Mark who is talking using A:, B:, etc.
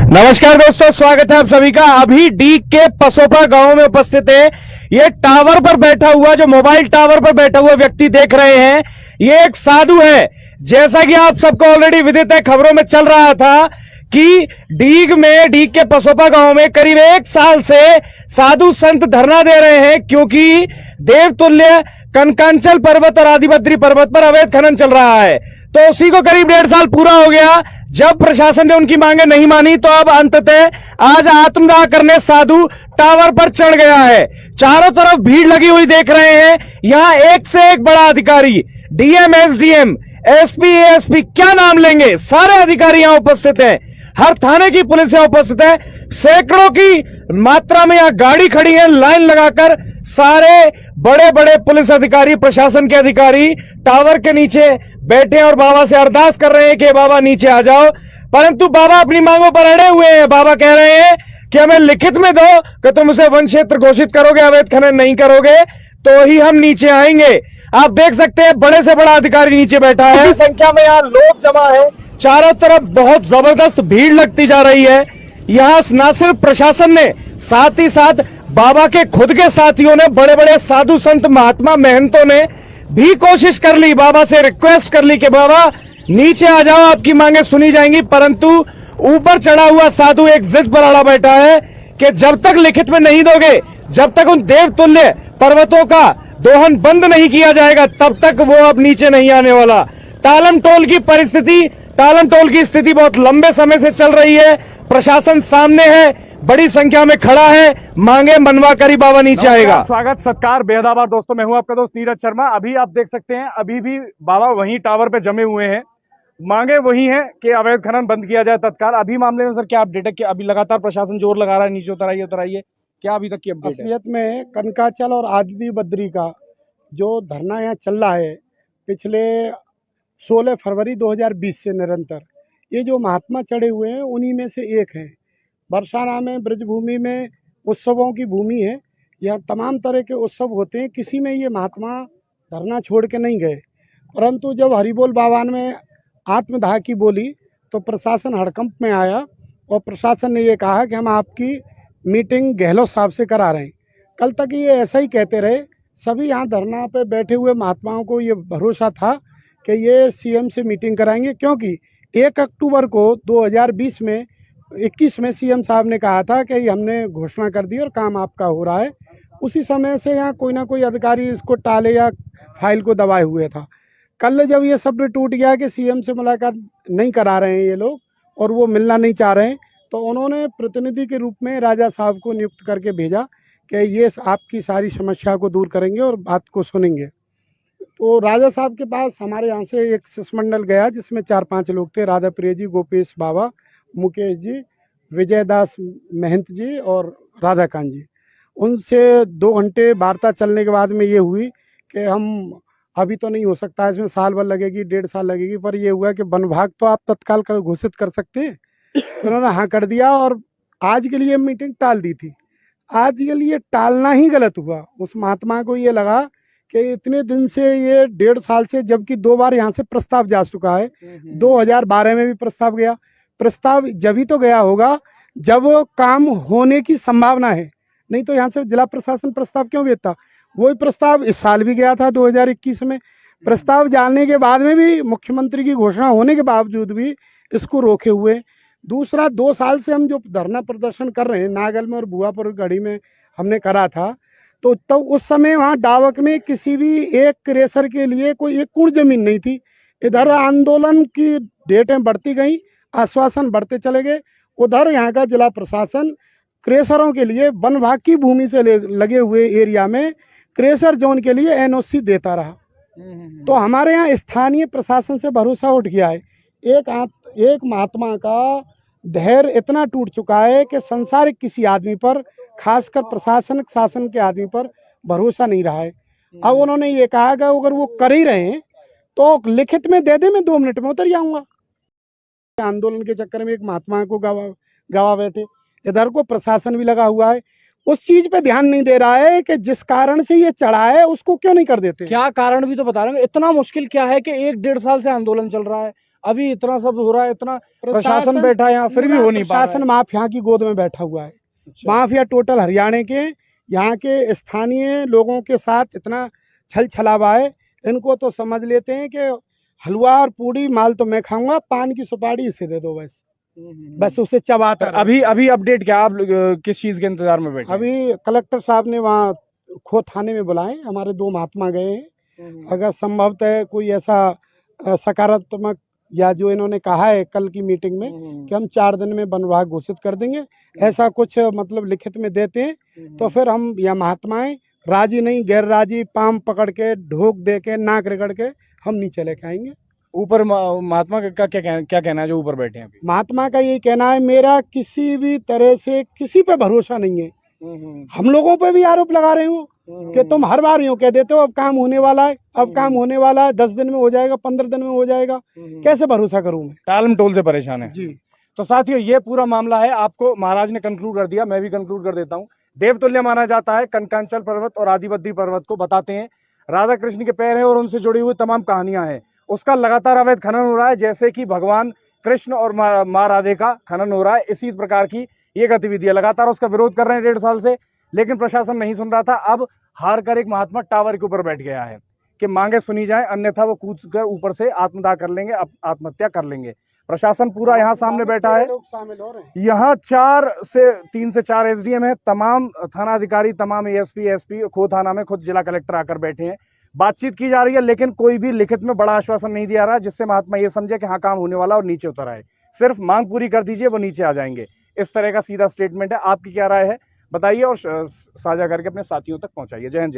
A: नमस्कार दोस्तों, स्वागत है आप सभी का। अभी डीग के पसोपा गांव में उपस्थित है। ये टावर पर बैठा हुआ, जो मोबाइल टावर पर बैठा हुआ व्यक्ति देख रहे हैं, ये एक साधु है। जैसा कि आप सबको ऑलरेडी विदित है, खबरों में चल रहा था कि डीग के पसोपा गांव में करीब 1 साल से साधु संत धरना दे रहे हैं, क्योंकि देवतुल्य कनकांचल पर्वत और आदिबद्री पर्वत पर अवैध खनन चल रहा है। तो उसी को करीब 1.5 साल पूरा हो गया। जब प्रशासन ने उनकी मांगे नहीं मानी, तो अब अंततः आज आत्मदाह करने साधु टावर पर चढ़ गया है। चारों तरफ भीड़ लगी हुई देख रहे हैं। यहां एक से एक बड़ा अधिकारी, डीएम, एसडीएम, एसपी, एएसपी, क्या नाम लेंगे, सारे अधिकारी यहां उपस्थित हैं। हर थाने की पुलिस यहां उपस्थित है। सैकड़ों की मात्रा में यहां गाड़ी खड़ी है, लाइन लगाकर सारे बड़े बड़े पुलिस अधिकारी, प्रशासन के अधिकारी टावर के नीचे बैठे और बाबा से अरदास कर रहे हैं कि बाबा नीचे आ जाओ। परंतु बाबा अपनी मांगों पर अड़े हुए हैं। बाबा कह रहे हैं कि हमें लिखित में दो कि तुम उसे वन क्षेत्र घोषित करोगे, अवैध खनन नहीं करोगे तो ही हम नीचे आएंगे। आप देख सकते हैं, बड़े से बड़ा अधिकारी नीचे बैठा है। संख्या में यहाँ लोग जमा है। चारों तरफ बहुत जबरदस्त भीड़ लगती जा रही है। यहाँ न सिर्फ प्रशासन ने, साथ ही साथ बाबा के खुद के साथियों ने, बड़े बड़े साधु संत महात्मा महंतों ने भी कोशिश कर ली, बाबा से रिक्वेस्ट कर ली कि बाबा नीचे आ जाओ, आपकी मांगे सुनी जाएंगी। परंतु ऊपर चढ़ा हुआ साधु एक जिद पर अड़ा बैठा है कि जब तक लिखित में नहीं दोगे, जब तक उन देवतुल्य पर्वतों का दोहन बंद नहीं किया जाएगा, तब तक वो अब नीचे नहीं आने वाला। टालम टोल की स्थिति बहुत लंबे समय से चल रही है। प्रशासन सामने है, बड़ी संख्या में खड़ा है, मांगे मनवा कर ही बाबा नीचे आएगा। स्वागत सत्कार बेहद आभार दोस्तों, मैं हूं आपका दोस्त नीरज शर्मा। अभी आप देख सकते हैं, अभी भी बाबा वहीं टावर पे जमे हुए हैं। मांगे वही है कि अवैध खनन बंद किया जाए तत्काल। अभी मामले में सर क्या अपडेट है कि अभी लगातार प्रशासन जोर लगा रहा है, नीचे उतराइए, क्या अभी तक की अपडेट है?
B: असलियत में कनकाचल और आदिबद्री का जो धरना यहाँ चल रहा है पिछले 16 फरवरी 2020 से निरंतर, ये जो महात्मा चढ़े हुए हैं उन्हीं में से एक हैं। बरसाना में ब्रजभूमि में उत्सवों की भूमि है। यहाँ तमाम तरह के उत्सव होते हैं, किसी में ये महात्मा धरना छोड़ के नहीं गए। परंतु जब हरिबोल बावान में आत्मदाह की बोली तो प्रशासन हड़कंप में आया और प्रशासन ने ये कहा कि हम आपकी मीटिंग गहलोत साहब से करा रहे हैं। कल तक ये ऐसा ही कहते रहे। सभी यहाँ धरना पे बैठे हुए महात्माओं को ये भरोसा था कि ये सीएम से मीटिंग कराएंगे, क्योंकि 1 अक्टूबर को 2021 में सीएम साहब ने कहा था कि हमने घोषणा कर दी और काम आपका हो रहा है। उसी समय से यहाँ कोई ना कोई अधिकारी इसको टाले या फाइल को दबाए हुए था। कल जब ये सब्र टूट गया कि सीएम से मुलाकात नहीं करा रहे हैं ये लोग और वो मिलना नहीं चाह रहे हैं, तो उन्होंने प्रतिनिधि के रूप में राजा साहब को नियुक्त करके भेजा कि ये आपकी सारी समस्या को दूर करेंगे और बात को सुनेंगे। तो राजा साहब के पास हमारे यहाँ से एक शिष्टमंडल गया, जिसमें 4-5 लोग थे। राधा प्रिय जी, गोपेश बाबा, मुकेश जी, विजयदास महंत जी और राधाकांत जी। उनसे 2 घंटे वार्ता चलने के बाद में ये हुई कि हम अभी तो नहीं हो सकता, इसमें साल भर लगेगी, 1.5 साल लगेगी, पर ये हुआ कि वन विभाग तो आप तत्काल घोषित कर सकते हैं। तो उन्होंने हाँ कर दिया और आज के लिए मीटिंग टाल दी थी। आज के लिए टालना ही गलत हुआ। उस महात्मा को ये लगा कि इतने दिन से, ये 1.5 साल से, जबकि 2 बार यहाँ से प्रस्ताव जा चुका है। 2012 में भी प्रस्ताव गया। प्रस्ताव जब ही तो गया होगा जब वो काम होने की संभावना है, नहीं तो यहाँ से जिला प्रशासन प्रस्ताव क्यों भेजता? वही प्रस्ताव इस साल भी गया था 2021 में। प्रस्ताव जानने के बाद में भी, मुख्यमंत्री की घोषणा होने के बावजूद भी इसको रोके हुए। दूसरा, 2 साल से हम जो धरना प्रदर्शन कर रहे हैं, नागल में और बुआपुर गढ़ी में हमने करा था, तो उस समय वहाँ डावक में किसी भी एक क्रेशर के लिए कोई एक कुण जमीन नहीं थी। इधर आंदोलन की डेटें बढ़ती गई, आश्वासन बढ़ते चले गए। उधर यहाँ का जिला प्रशासन क्रेशरों के लिए वन विभाग की भूमि से लगे हुए एरिया में क्रेशर जोन के लिए एनओसी देता रहा। तो हमारे यहाँ स्थानीय प्रशासन से भरोसा उठ गया है। एक महात्मा का धैर्य इतना टूट चुका है कि संसारिक किसी आदमी पर, खासकर प्रशासनिक शासन के आदमी पर भरोसा नहीं रहा है। अब उन्होंने ये कहा कि अगर वो कर ही रहे हैं तो लिखित में दे दे, मैं 2 मिनट में उतर जाऊंगा। आंदोलन के चक्कर में एक महात्मा को गवा बैठे। इधर को प्रशासन भी लगा हुआ है, उस चीज पे ध्यान नहीं दे रहा है कि जिस कारण से ये चढ़ा है उसको क्यों नहीं कर देते।
A: क्या कारण भी तो बता रहे हैं। इतना मुश्किल क्या है कि 1-1.5 साल से आंदोलन चल रहा है, अभी इतना सब हो रहा है, इतना प्रशासन बैठा है यहाँ, फिर भी हो नहीं पा रहा
B: प्रशासन माफिया की गोद में बैठा हुआ है।
A: है।
B: माफिया टोटल हरियाणा के, यहाँ के स्थानीय लोगों के साथ इतना छल छलावा है, इनको तो समझ लेते हैं कि हलवा और पूड़ी माल तो मैं खाऊंगा, पान की सुपारी इसे दे दो बस, बस उसे चबाता रहो।
A: अभी अभी अपडेट क्या, आप लोग, किस चीज के इंतजार में बैठे हैं?
B: अभी कलेक्टर साहब ने वहाँ खो थाने में बुलाए, हमारे 2 महात्मा गए हैं। अगर संभवतः कोई ऐसा सकारात्मक या जो इन्होंने कहा है कल की मीटिंग में कि हम 4 दिन में वन विभाग घोषित कर देंगे, ऐसा कुछ मतलब लिखित में देते हैं तो फिर हम यह महात्माएं राजी नहीं गैर राजी पाम पकड़ के ढोक दे के नाक रगड़ के हम नीचे लेके आएंगे।
A: ऊपर महात्मा का क्या कहना है जो ऊपर बैठे हैं अभी?
B: महात्मा का ये कहना है, मेरा किसी भी तरह से किसी पे भरोसा नहीं है। हम लोगों पे भी आरोप लगा रहे हो कि तुम हर बार यूं कह देते हो अब काम होने वाला है, अब काम होने वाला है, 10 दिन में हो जाएगा, 15 दिन में हो जाएगा, कैसे भरोसा करूं मैं?
A: टाल मटोल से परेशान है
B: जी।
A: तो साथियों ये पूरा मामला है, आपको महाराज ने कंक्लूड कर दिया, मैं भी कंक्लूड कर देता हूँ। देवतुल्य माना जाता है कनकांचल पर्वत और आदिबद्री पर्वत को, बताते हैं राधा कृष्ण के पैर हैं और उनसे जुड़ी हुई तमाम कहानियां हैं। उसका लगातार अवैध खनन हो रहा है, जैसे कि भगवान कृष्ण और माँ राधे का खनन हो रहा है। इसी प्रकार की ये गतिविधि है, लगातार उसका विरोध कर रहे हैं 1.5 साल से, लेकिन प्रशासन नहीं सुन रहा था। अब हार कर एक महात्मा टावर के ऊपर बैठ गया है कि मांगे सुनी जाए, अन्यथा वो कूद कर ऊपर से आत्मदाह कर लेंगे, आत्महत्या कर लेंगे। प्रशासन पूरा यहाँ सामने बैठा है। यहाँ 3 से 4 एसडीएम है, तमाम थाना अधिकारी, तमाम एएसपी एसपी खो थाना में खुद जिला कलेक्टर आकर बैठे हैं। बातचीत की जा रही है, लेकिन कोई भी लिखित में बड़ा आश्वासन नहीं दिया रहा जिससे महात्मा ये समझे कि हाँ काम होने वाला और नीचे उतर आए। सिर्फ मांग पूरी कर दीजिए, वो नीचे आ जाएंगे, इस तरह का सीधा स्टेटमेंट है। आपकी क्या राय है बताइए और साझा करके अपने साथियों तक पहुंचाइए। जय हिंद।